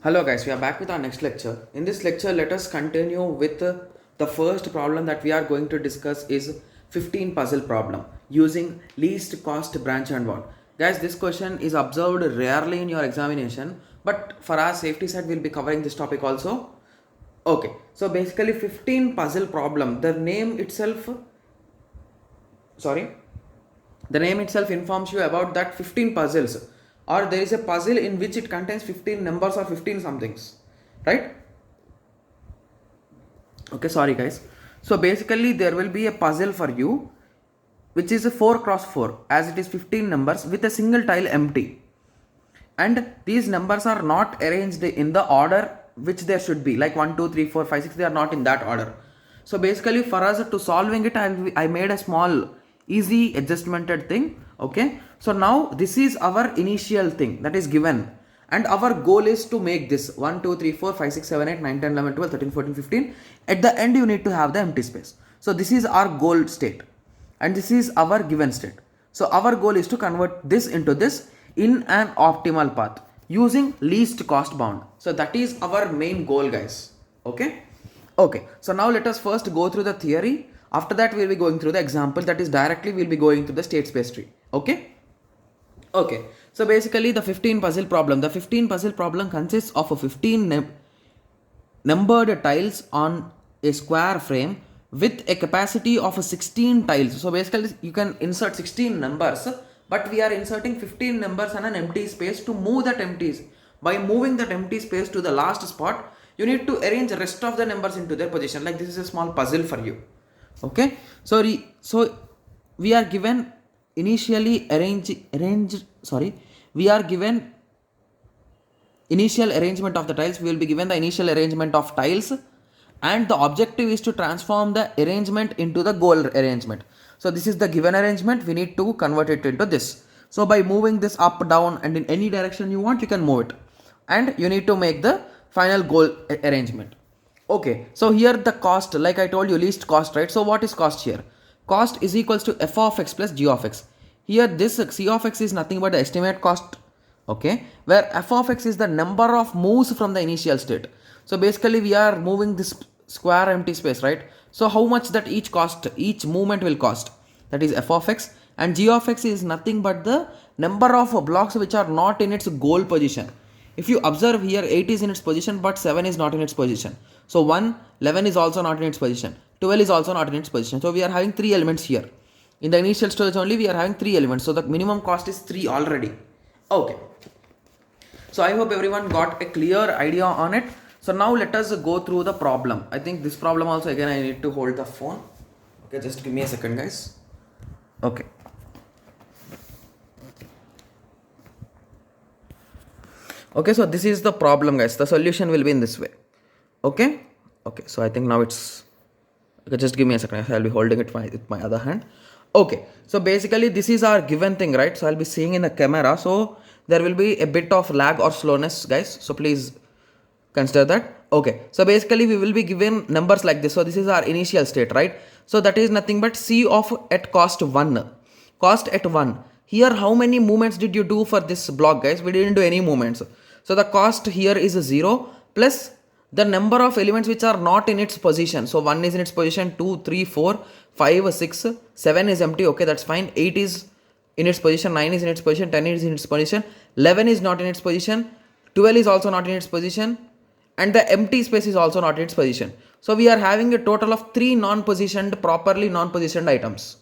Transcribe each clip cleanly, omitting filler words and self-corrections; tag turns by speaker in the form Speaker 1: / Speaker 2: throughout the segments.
Speaker 1: Hello guys, we are back with our next lecture. In this lecture, let us continue with the first problem that we are going to discuss is 15 puzzle problem using least cost branch and bound. Guys, this question is observed rarely in your examination, but for our safety side, we'll be covering this topic also. Okay, so basically 15 puzzle problem, sorry, the name itself informs you about that 15 puzzles, or there is a puzzle in which it contains 15 numbers or 15 somethings, right? Okay, sorry guys. So basically there will be a puzzle for you which is a 4 cross 4 as it is 15 numbers with a single tile empty, and these numbers are not arranged in the order which there should be, like 1 2 3 4 5 6. They are not in that order. So basically for us to solving it, I made a small easy adjustmented thing. Okay, so now this is our initial thing that is given, and our goal is to make this 1 2 3 4 5 6 7 8 9 10 11 12 13 14 15. At the end you need to have the empty space. So this is our goal state and this is our given state. So our goal is to convert this into this in an optimal path using least cost bound. So that is our main goal, guys. Okay, so now let us first go through the theory. After that we'll be going through the example, that is directly we'll be going to the state space tree. Okay, so basically the 15 puzzle problem consists of a 15 numbered tiles on a square frame with a capacity of 16 tiles. So basically you can insert 16 numbers, but we are inserting 15 numbers on an empty space. To move that empty, by moving that empty space to the last spot, you need to arrange the rest of the numbers into their position. Like this is a small puzzle for you. Okay, so we are given initially we are given initial arrangement of the tiles. We will be given the initial arrangement of tiles, and the objective is to transform the arrangement into the goal arrangement. So this is the given arrangement, we need to convert it into this. So by moving this up, down, and in any direction you want, you can move it, and you need to make the final goal arrangement. Okay, so here the cost, like I told you, least cost, right? So what is cost here? Cost is equals to f of x plus g of x. Here this c of x is nothing but the estimate cost, okay, where f of x is the number of moves from the initial state. So basically we are moving this square empty space, right? So how much that each movement will cost, that is f of x, and g of x is nothing but the number of blocks which are not in its goal position. If you observe here, 8 is in its position but 7 is not in its position. So 11 is also not in its position, 12 is also not in its position. So we are having 3 elements here. In the initial stage only we are having 3 elements. So the minimum cost is 3 already. Okay. So I hope everyone got a clear idea on it. So now let us go through the problem. I think this problem also, again I need to hold the phone. Okay, just give me a second guys. Okay. Okay, so this is the problem guys. The solution will be in this way. Okay, so I think now it's okay. Just give me a second. I'll be holding it with my other hand. Okay, so basically this is our given thing, right? So I'll be seeing in the camera, so there will be a bit of lag or slowness guys, so please consider that. Okay, so basically we will be given numbers like this. So this is our initial state, right? So that is nothing but c of at cost 1. Cost at 1. Here how many movements did you do for this block guys? We didn't do any movements. So the cost here is 0 plus the number of elements which are not in its position. So 1 is in its position, 2, 3, 4, 5, 6, 7 is empty. Okay, that's fine. 8 is in its position, 9 is in its position, 10 is in its position, 11 is not in its position, 12 is also not in its position, and the empty space is also not in its position. So we are having a total of 3 properly non-positioned items.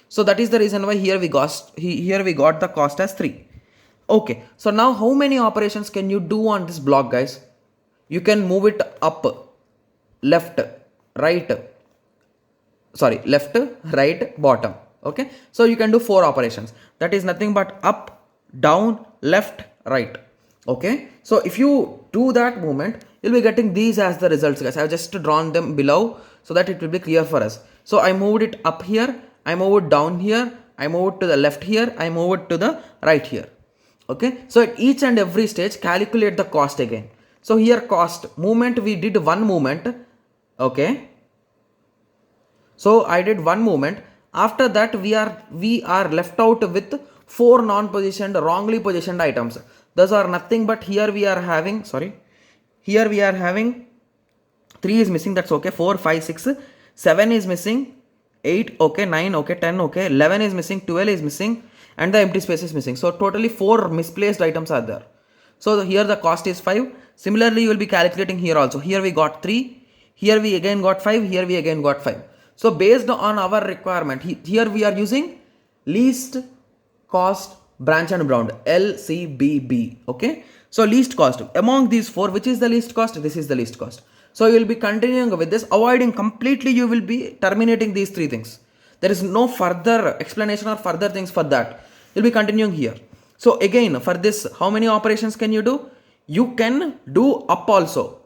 Speaker 1: So that is the reason why here we got the cost as 3. Okay, so now how many operations can you do on this block guys? You can move it up, left, right, bottom. Okay, so you can do 4 operations. That is nothing but up, down, left, right. Okay, so if you do that movement, you'll be getting these as the results guys. I have just drawn them below so that it will be clear for us. So I moved it up here, I moved it down here, I moved it to the left here, I moved it to the right here. Okay, so at each and every stage calculate the cost again. So here cost movement, we did one movement. Okay, so I did one movement. After that we are left out with 4 non-positioned, wrongly positioned items. Those are nothing but here we are having, sorry, Here we are having 3 is missing, that's okay. 4, 5, 6, 7 is missing, 8, okay, 9, okay, 10, okay, 11 is missing, 12 is missing, and the empty space is missing. So totally 4 misplaced items are there. So here the cost is 5. Similarly, you will be calculating here also. Here we got 3, here we again got 5, here we again got 5. So based on our requirement, here we are using least cost branch and bound, LCBB, okay. So least cost, among these 4, which is the least cost? This is the least cost. So you will be continuing with this, avoiding completely, you will be terminating these 3 things. There is no further explanation or further things for that. You will be continuing here. So again, for this, how many operations can you do? You can do up also.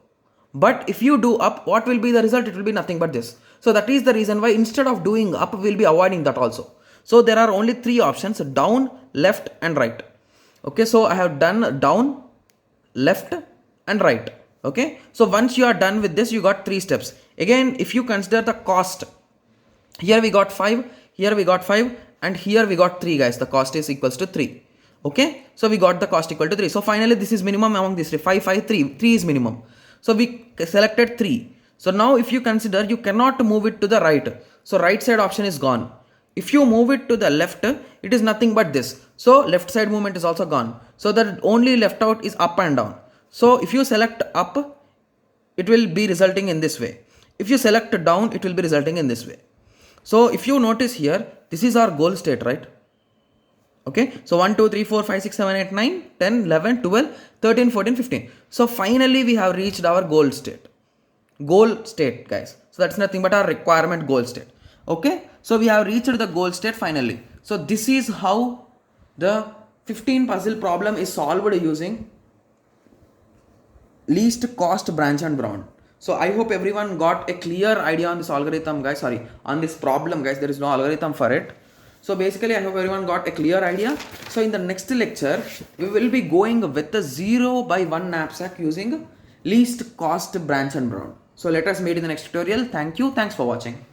Speaker 1: But if you do up, what will be the result? It will be nothing but this. So that is the reason why instead of doing up, we will be avoiding that also. So there are only 3 options, down, left and right. Okay, so I have done down, left and right. Okay, so once you are done with this, you got 3 steps. Again, if you consider the cost, here we got 5, here we got 5, and here we got 3, guys. The cost is equals to 3. Okay, so we got the cost equal to 3. So finally, this is minimum among these 3. 5, 5, 3. 3 is minimum. So we selected 3. So now if you consider, you cannot move it to the right. So right side option is gone. If you move it to the left, it is nothing but this. So left side movement is also gone. So that only left out is up and down. So if you select up, it will be resulting in this way. If you select down, it will be resulting in this way. So if you notice here, this is our goal state, right? Okay, so 1, 2, 3, 4, 5, 6, 7, 8, 9, 10, 11, 12, 13, 14, 15. So finally we have reached our goal state. Goal state, guys. So that's nothing but our requirement goal state. Okay, so we have reached the goal state finally. So this is how the 15 puzzle problem is solved using least cost branch and bound. So I hope everyone got a clear idea on this algorithm, guys. Sorry, on this problem, guys. There is no algorithm for it. So basically, I hope everyone got a clear idea. So in the next lecture, we will be going with the 0 by 1 knapsack using least cost branch and bound. So let us meet in the next tutorial. Thank you. Thanks for watching.